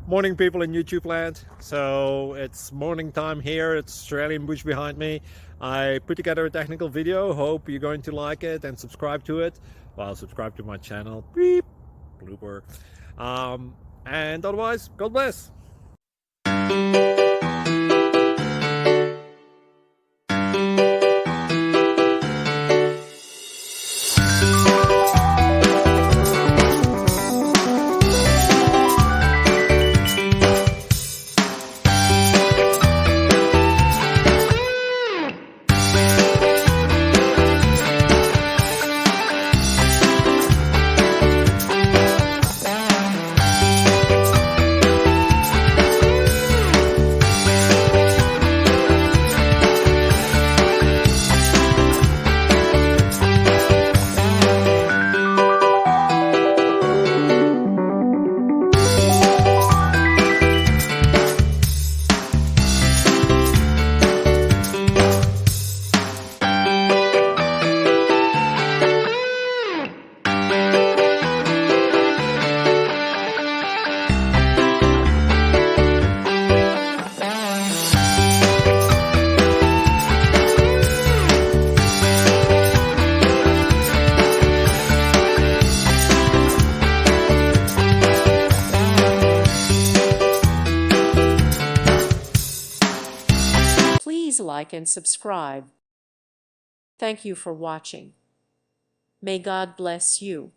Morning, people in YouTube land. So it's morning time here. It's Australian bush behind me. I put together a technical video. Hope you're going to like it and subscribe to it. Well, subscribe to my channel. Beep. Blooper. And otherwise, God bless. Please like and subscribe. Thank you for watching. May God bless you.